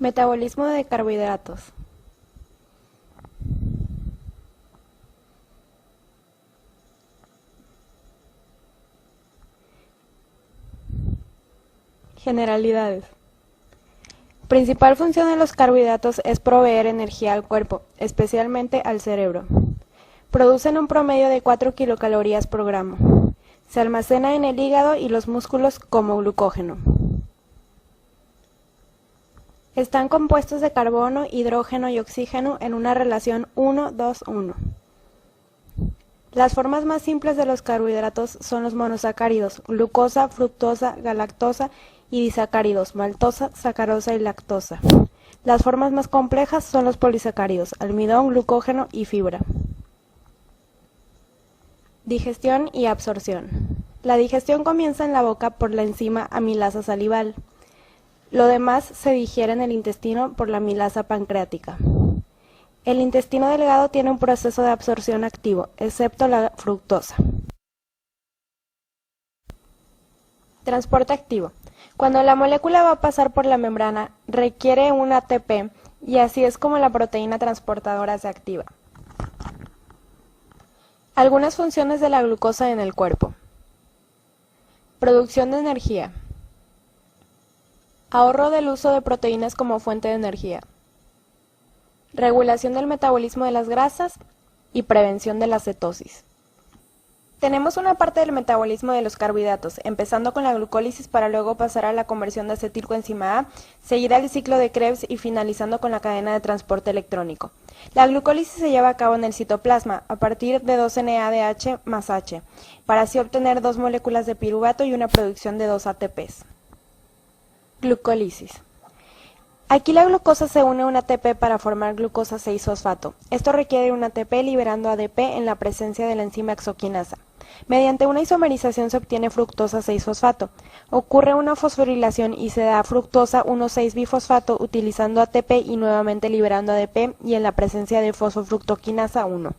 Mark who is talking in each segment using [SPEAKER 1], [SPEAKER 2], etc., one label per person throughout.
[SPEAKER 1] Metabolismo de carbohidratos. Generalidades. Principal función de los carbohidratos es proveer energía al cuerpo, especialmente al cerebro. Producen un promedio de 4 kilocalorías por gramo. Se almacena en el hígado y los músculos como glucógeno. Están compuestos de carbono, hidrógeno y oxígeno en una relación 1:2:1. Las formas más simples de los carbohidratos son los monosacáridos, glucosa, fructosa, galactosa y disacáridos, maltosa, sacarosa y lactosa. Las formas más complejas son los polisacáridos, almidón, glucógeno y fibra. Digestión y absorción. La digestión comienza en la boca por la enzima amilasa salival. Lo demás se digiere en el intestino por la amilasa pancreática. El intestino delgado tiene un proceso de absorción activo, excepto la fructosa. Transporte activo. Cuando la molécula va a pasar por la membrana, requiere un ATP y así es como la proteína transportadora se activa. Algunas funciones de la glucosa en el cuerpo. Producción de energía. Ahorro del uso de proteínas como fuente de energía. Regulación del metabolismo de las grasas y prevención de la cetosis. Tenemos una parte del metabolismo de los carbohidratos, empezando con la glucólisis para luego pasar a la conversión de acetilcoenzima A, seguida el ciclo de Krebs y finalizando con la cadena de transporte electrónico. La glucólisis se lleva a cabo en el citoplasma a partir de 2 NADH más H, para así obtener 2 moléculas de piruvato y una producción de 2 ATPs. Glucólisis. Aquí la glucosa se une a un ATP para formar glucosa 6-fosfato. Esto requiere un ATP liberando ADP en la presencia de la enzima hexoquinasa. Mediante una isomerización se obtiene fructosa 6-fosfato. Ocurre una fosforilación y se da fructosa 1,6-bifosfato utilizando ATP y nuevamente liberando ADP y en la presencia de fosfofructoquinasa 1.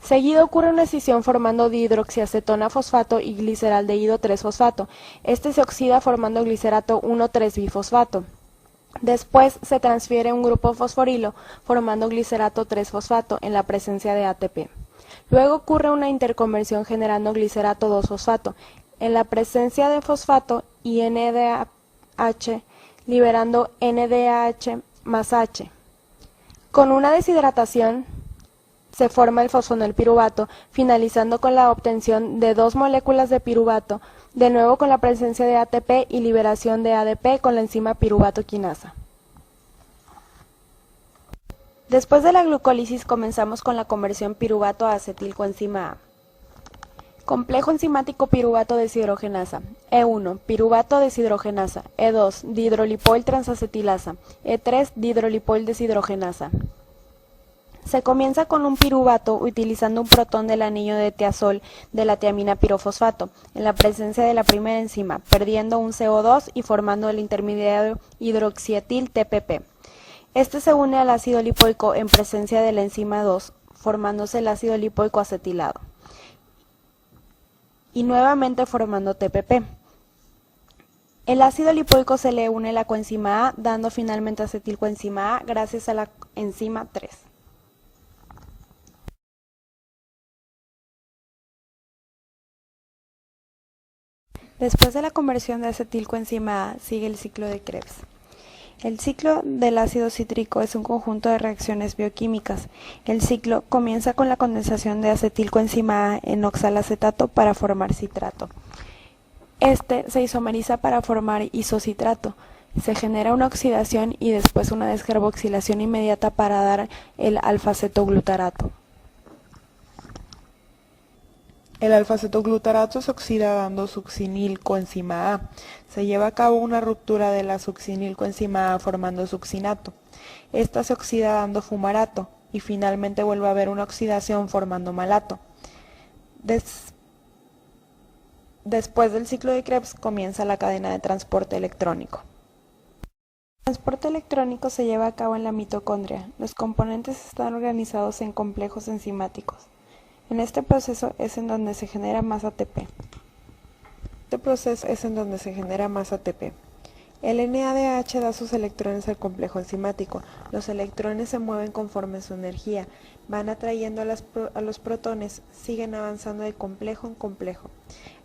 [SPEAKER 1] Seguido ocurre una escisión formando dihidroxiacetona fosfato y gliceraldehído 3-fosfato. Este se oxida formando glicerato 1,3-bifosfato. Después se transfiere un grupo fosforilo formando glicerato 3-fosfato en la presencia de ATP. Luego ocurre una interconversión generando glicerato 2-fosfato en la presencia de fosfato y NADH liberando NADH más H. Con una deshidratación se forma el fosfonilpiruvato, finalizando con la obtención de 2 moléculas de piruvato, de nuevo con la presencia de ATP y liberación de ADP con la enzima piruvato quinasa. Después de la glucólisis comenzamos con la conversión piruvato a acetilcoenzima A. Complejo enzimático piruvato deshidrogenasa. E1, piruvato deshidrogenasa. E2, dihidrolipoil transacetilasa. E3, dihidrolipoil deshidrogenasa. Se comienza con un piruvato utilizando un protón del anillo de tiazol de la tiamina pirofosfato en la presencia de la primera enzima, perdiendo un CO2 y formando el intermediario hidroxietil TPP. Este se une al ácido lipoico en presencia de la enzima 2, formándose el ácido lipoico acetilado. Y nuevamente formando TPP. El ácido lipoico se le une a la coenzima A, dando finalmente acetilcoenzima A gracias a la enzima 3. Después de la conversión de acetilcoenzima A, sigue el ciclo de Krebs. El ciclo del ácido cítrico es un conjunto de reacciones bioquímicas. El ciclo comienza con la condensación de acetilcoenzima A en oxalacetato para formar citrato. Este se isomeriza para formar isocitrato. Se genera una oxidación y después una descarboxilación inmediata para dar el alfa-cetoglutarato.
[SPEAKER 2] El alfa-cetoglutarato se oxida dando succinilcoenzima A. Se lleva a cabo una ruptura de la succinilcoenzima A formando succinato. Esta se oxida dando fumarato y finalmente vuelve a haber una oxidación formando malato. Después del ciclo de Krebs comienza la cadena de transporte electrónico. El transporte electrónico se lleva a cabo en la mitocondria. Los componentes están organizados en complejos enzimáticos. En este proceso es en donde se genera más ATP. El NADH da sus electrones al complejo enzimático. Los electrones se mueven conforme su energía, van atrayendo a los protones, siguen avanzando de complejo en complejo,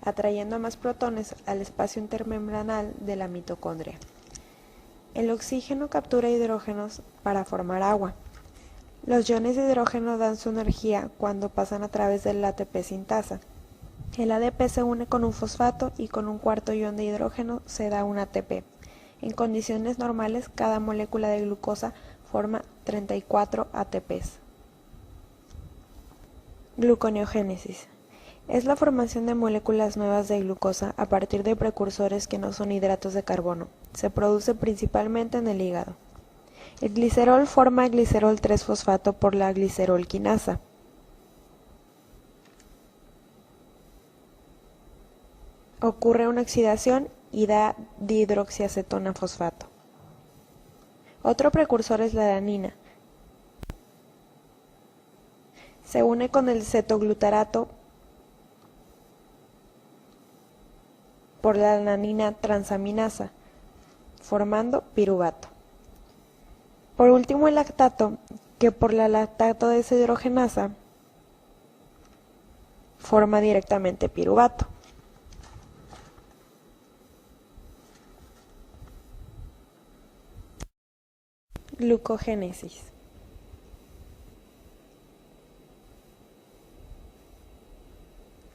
[SPEAKER 2] atrayendo a más protones al espacio intermembranal de la mitocondria. El oxígeno captura hidrógenos para formar agua. Los iones de hidrógeno dan su energía cuando pasan a través del ATP sintasa. El ADP se une con un fosfato y con un cuarto ion de hidrógeno se da un ATP. En condiciones normales, cada molécula de glucosa forma 34 ATPs. Gluconeogénesis. Es la formación de moléculas nuevas de glucosa a partir de precursores que no son hidratos de carbono. Se produce principalmente en el hígado. El glicerol forma glicerol 3-fosfato por la glicerol quinasa. Ocurre una oxidación y da dihidroxiacetona fosfato. Otro precursor es la alanina. Se une con el cetoglutarato por la alanina transaminasa, formando piruvato. Por último, el lactato, que por la lactato deshidrogenasa forma directamente piruvato. Glucogénesis.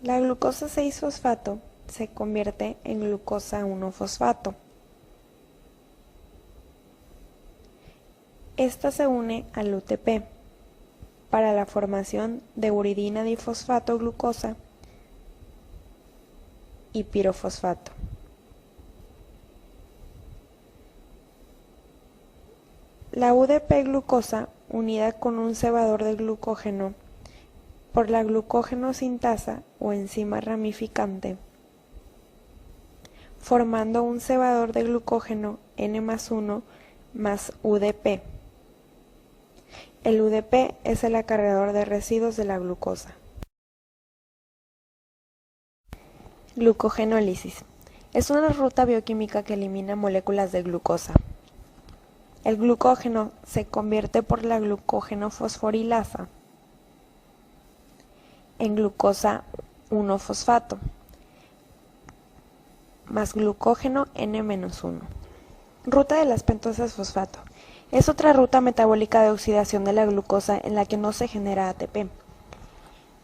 [SPEAKER 2] La glucosa 6-fosfato se convierte en glucosa 1-fosfato. Esta se une al UTP para la formación de uridina difosfato glucosa y pirofosfato. La UDP glucosa, unida con un cebador de glucógeno por la glucógeno sintasa o enzima ramificante, formando un cebador de glucógeno N+1 más UDP. El UDP es el acarreador de residuos de la glucosa. Glucogenólisis. Es una ruta bioquímica que elimina moléculas de glucosa. El glucógeno se convierte por la glucógeno fosforilasa en glucosa 1-fosfato más glucógeno N-1. Ruta de las pentosas fosfato. Es otra ruta metabólica de oxidación de la glucosa en la que no se genera ATP.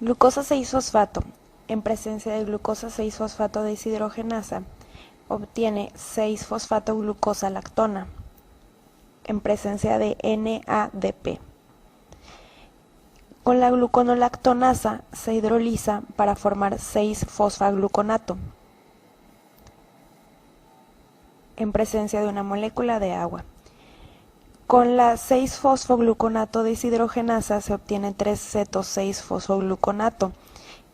[SPEAKER 2] Glucosa 6-fosfato. En presencia de glucosa 6-fosfato deshidrogenasa, obtiene 6-fosfato-glucosa lactona en presencia de NADP. Con la gluconolactonasa se hidroliza para formar 6-fosfagluconato en presencia de una molécula de agua. Con la 6-fosfogluconato deshidrogenasa se obtiene 3-ceto-6-fosfogluconato,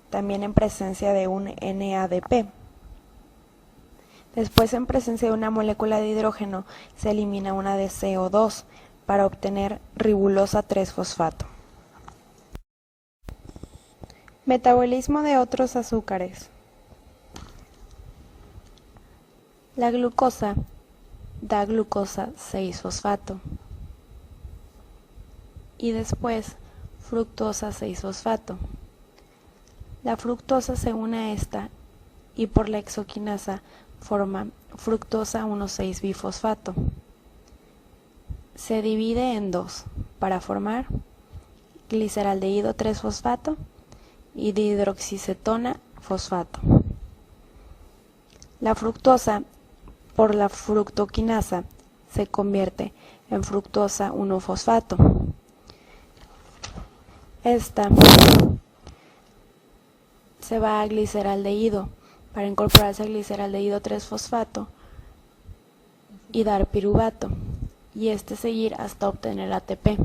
[SPEAKER 2] también en presencia de un NADP. Después, en presencia de una molécula de hidrógeno, se elimina una de CO2 para obtener ribulosa 3-fosfato. Metabolismo de otros azúcares. La glucosa da glucosa 6-fosfato y después fructosa 6-fosfato. La fructosa se une a esta y por la exoquinasa forma fructosa 1,6-bifosfato. Se divide en dos para formar gliceraldehído 3-fosfato y dihidroxicetona fosfato. La fructosa por la fructoquinasa se convierte en fructosa 1-fosfato. Esta se va a gliceraldehído para incorporarse al gliceraldehído 3-fosfato y dar piruvato, y seguir hasta obtener ATP.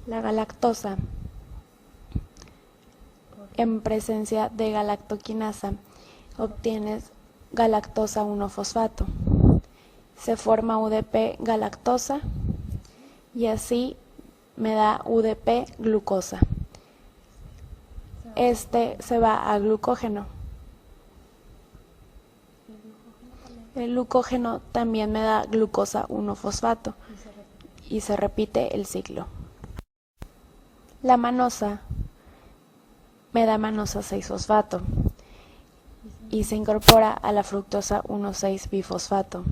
[SPEAKER 2] La galactosa, en presencia de galactoquinasa, obtienes galactosa 1-fosfato. Se forma UDP galactosa y así me da UDP glucosa. Se va a glucógeno.
[SPEAKER 1] El glucógeno también me da glucosa 1-fosfato y se repite el ciclo. La manosa me da manosa 6-fosfato y se incorpora a la fructosa 1,6-bifosfato.